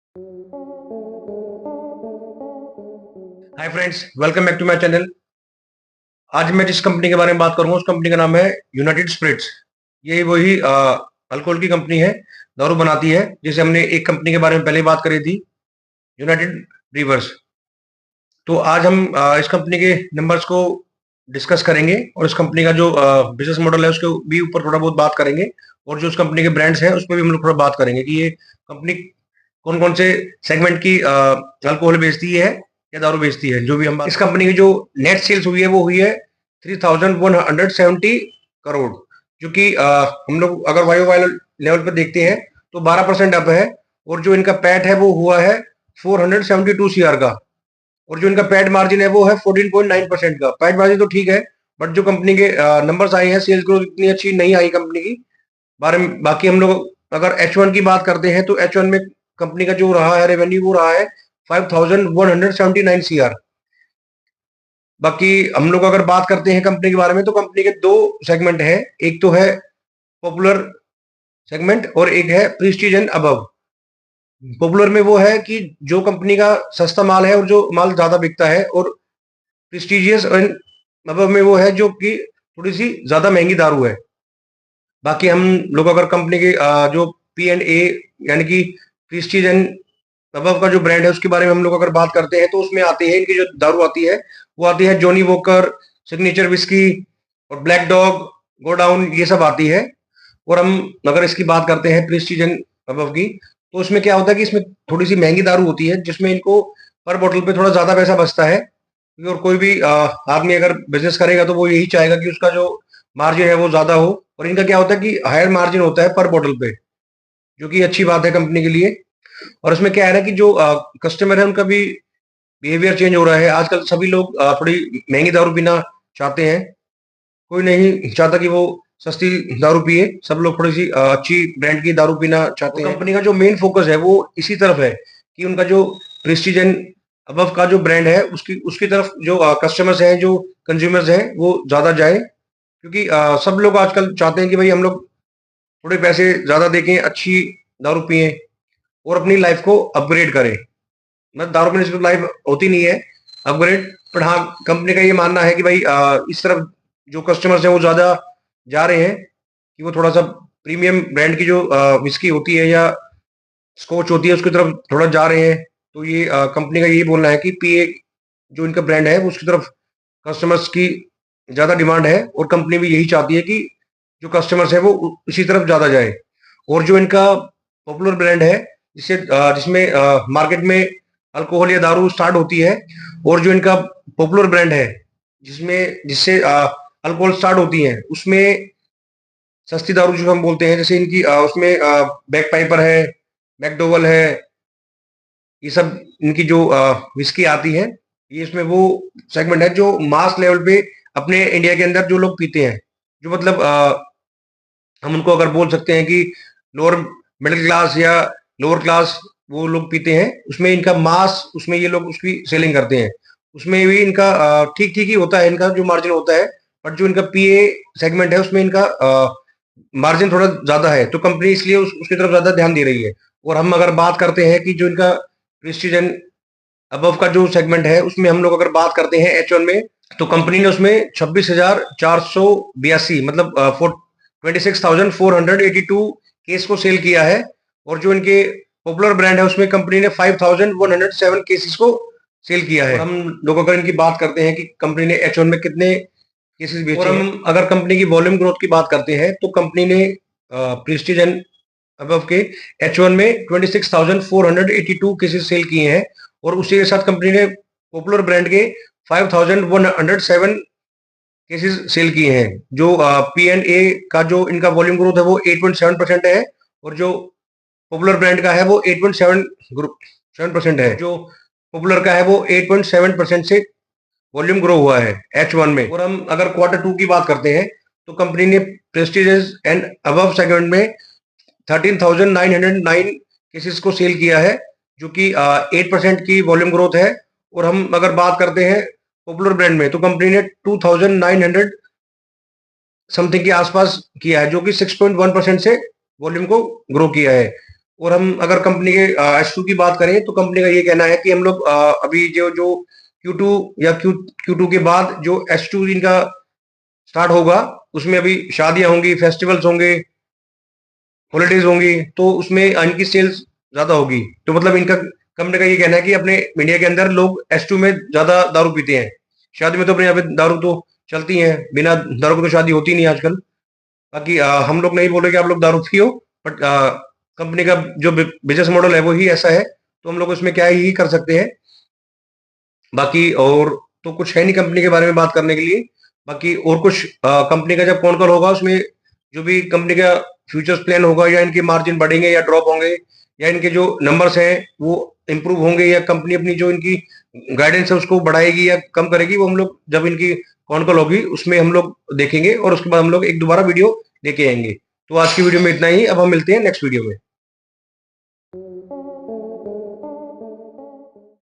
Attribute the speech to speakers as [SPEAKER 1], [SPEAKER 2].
[SPEAKER 1] Hi friends, welcome back to my channel. आज मैं जिस कंपनी के बारे में बात करूंगा उस कंपनी का नाम है यूनाइटेड स्पिरिट्स। ये वही अल्कोहल की कंपनी है, दारू बनाती है, जिसे हमने एक कंपनी के बारे में पहले बात करी थी, यूनाइटेड ब्रीवर्स। तो आज हम इस कंपनी के नंबर्स को डिस्कस करेंगे और इस कंपनी का जो बिजनेस मॉडल है उसके भी ऊपर थोड़ा बहुत बात करेंगे, और जो उस कंपनी के ब्रांड्स हैं उस पर भी हम लोग थोड़ा बात करेंगे कि ये कंपनी कौन कौन से सेगमेंट की अल्कोहल बेचती है या दारू बेचती है। जो भी हम इस कंपनी की जो नेट सेल्स हुई है वो हुई है 3170 करोड़, जो कि हम लोग अगर वाई वाई लेवल पर देखते हैं तो 12% अप है। और जो इनका पैट है वो हुआ है 472 CR का, और जो इनका पैट मार्जिन है वो है 14.9% का। पैट मार्जिन तो ठीक है, बट जो कंपनी के नंबर्स आए हैं, सेल्स ग्रोथ इतनी अच्छी नहीं आई कंपनी की बारे में। बाकी हम लोग अगर H1 की बात करते हैं तो H1 में कंपनी का जो रहा है रेवेन्यू वो रहा है 5179 CR। बाकी हम लोग अगर बात करते हैं कंपनी के बारे में तो कंपनी के दो सेगमेंट है, एक तो है पॉपुलर सेगमेंट और एक है प्रेस्टीज एंड अबव। पॉपुलर में वो है कि जो कंपनी का सस्ता माल है और जो माल ज्यादा बिकता है, और प्रेस्टीजियस एंड अबव में वो है जो कि थोड़ी सी ज्यादा महंगी दारू है। बाकी हम लोग अगर कंपनी के जो P&A यानी कि प्रेस्टीज एंड अबव का जो ब्रांड है उसके बारे में हम लोग अगर बात करते हैं तो उसमें आती है, इनकी जो दारू आती है वो आती है जॉनी वॉकर, सिग्नेचर विस्की और ब्लैक डॉग, गो डाउन, ये सब आती है। और हम अगर इसकी बात करते हैं प्रेस्टीज एंड अबव की, तो उसमें क्या होता है कि इसमें थोड़ी सी महंगी दारू होती है जिसमें इनको पर बोतल पे थोड़ा ज्यादा पैसा बचता है। और कोई भी आदमी अगर बिजनेस करेगा तो वो यही चाहेगा कि उसका जो मार्जिन है वो ज्यादा हो, और इनका क्या होता है कि हायर मार्जिन होता है पर बोतल पे, जो कि अच्छी बात है कंपनी के लिए। और इसमें क्या है ना कि जो कस्टमर है उनका भी बिहेवियर चेंज हो रहा है। आजकल सभी लोग थोड़ी महंगी दारू पीना चाहते हैं, कोई नहीं चाहता कि वो सस्ती दारू पिए, सब लोग थोड़ी सी अच्छी ब्रांड की दारू पीना चाहते हैं। कंपनी का जो मेन फोकस है वो इसी तरफ है कि उनका जो प्रेस्टीज एंड अबव का जो ब्रांड है उसकी उसकी तरफ जो कस्टमर्स हैं, जो कंज्यूमर्स हैं, वो ज्यादा जाए। क्योंकि सब लोग आजकल चाहते हैं कि भाई हम लोग थोड़े पैसे ज्यादा देके अच्छी दारू पिए और अपनी लाइफ को अपग्रेड करें। मतलब दारू पीने से तो लाइफ होती नहीं है अपग्रेड, पर हाँ कंपनी का ये मानना है कि भाई इस तरफ जो कस्टमर्स हैं वो ज्यादा जा रहे हैं कि वो थोड़ा सा प्रीमियम ब्रांड की जो विस्की होती है या स्कॉच होती है उसकी तरफ थोड़ा जा रहे हैं। तो ये कंपनी का यही बोलना है कि पीए जो इनका ब्रांड है उसकी तरफ कस्टमर्स की ज्यादा डिमांड है, और कंपनी भी यही चाहती है कि जो कस्टमर्स है वो इसी तरफ ज्यादा जाए। और जो इनका पॉपुलर ब्रांड है जिसमें मार्केट में अल्कोहल या दारू स्टार्ट होती है, और जो इनका पॉपुलर ब्रांड है जिसमें जिससे अल्कोहल स्टार्ट होती है, उसमें सस्ती दारू जो हम बोलते हैं, जैसे इनकी उसमें बैक पाइपर है, मैकडोवल है, ये सब इनकी जो विस्की आती है, ये इसमें वो सेगमेंट है जो मास लेवल पे अपने इंडिया के अंदर जो लोग पीते हैं। जो मतलब हम उनको अगर बोल सकते हैं कि लोअर मिडिल क्लास या लोअर क्लास वो लोग पीते हैं, उसमें इनका मास, उसमें ये लोग उसकी सेलिंग करते हैं। उसमें भी इनका ठीक ठीक ही होता है इनका जो मार्जिन होता है, बट जो इनका पीए सेगमेंट है उसमें इनका मार्जिन थोड़ा ज्यादा है, तो कंपनी इसलिए उसकी तरफ ज्यादा ध्यान दे रही है। और हम अगर बात करते हैं कि जो इनका प्रेस्टीज एंड अबव का जो सेगमेंट है उसमें हम लोग अगर बात करते हैं H1 में, तो कंपनी ने उसमें 26,482 मतलब 26,482 केस को सेल किया है। और जो इनके पॉपुलर ब्रांड है उसमें कंपनी ने 5,107 केसेस को सेल किया है। और हम लोग अगर इनकी बात करते हैं कि कंपनी ने H1 में कितने केसेस बेचे, और हम अगर कंपनी की वॉल्यूम ग्रोथ की बात करते हैं तो कंपनी ने प्रेस्टीज एंड अबव के H1 में 26,482 केसेस सेल किए हैं, और उसी के साथ कंपनी ने पॉपुलर ब्रांड के 5,107 केसेस सेल किए हैं। जो P&A का जो इनका वॉल्यूम ग्रोथ है वो 8.7% है, और जो पॉपुलर ब्रांड का है वो 8.7% है। जो पॉपुलर का है वो 8.7% से वॉल्यूम ग्रो हुआ है H1 में। और हम अगर Q2 की बात करते हैं तो कंपनी ने प्रेस्टीजियस एंड अबव सेगमेंट में 13,909 केसेस को सेल किया है, जो कि 8% की वॉल्यूम ग्रोथ है। और हम अगर बात करते हैं पॉपुलर ब्रांड में तो कंपनी ने 2,900 समथिंग के आसपास किया है, जो कि 6.1% से वॉल्यूम को ग्रो किया है। और हम अगर कंपनी के H2 की बात करें तो कंपनी का ये कहना है कि हम लोग अभी जो जो Q2 या Q2 के बाद जो H2 इनका स्टार्ट होगा, उसमें अभी शादियां होंगी, फेस्टिवल्स होंगे, हॉलिडेज होंगी, तो उसमें इनकी सेल्स ज्यादा होगी। तो मतलब इनका कंपनी का ये कहना है कि अपने इंडिया के अंदर लोग H2 में ज्यादा दारू पीते हैं। शादी में तो अपने यहाँ पे दारू तो चलती है, बिना दारू के तो शादी होती नहीं आजकल। बाकी हम लोग नहीं बोल रहे कि आप लोग दारू पियो, बट कंपनी का जो बिजनेस मॉडल है वो ही ऐसा है, तो हम लोग उसमें क्या ही कर सकते हैं। बाकी और तो कुछ है नहीं कंपनी के बारे में बात करने के लिए। बाकी और कुछ कंपनी का जब कॉन कॉल होगा, उसमें जो भी कंपनी का फ्यूचर्स प्लान होगा, या इनके मार्जिन बढ़ेंगे या ड्रॉप होंगे, या इनके जो नंबर्स हैं वो इंप्रूव होंगे, या कंपनी अपनी जो इनकी गाइडेंस है उसको बढ़ाएगी या कम करेगी, वो हम लोग जब इनकी कॉन कॉल होगी उसमें हम लोग देखेंगे, और उसके बाद हम लोग एक दोबारा वीडियो लेके आएंगे। तो आज की वीडियो में इतना ही, अब हम मिलते हैं नेक्स्ट वीडियो में।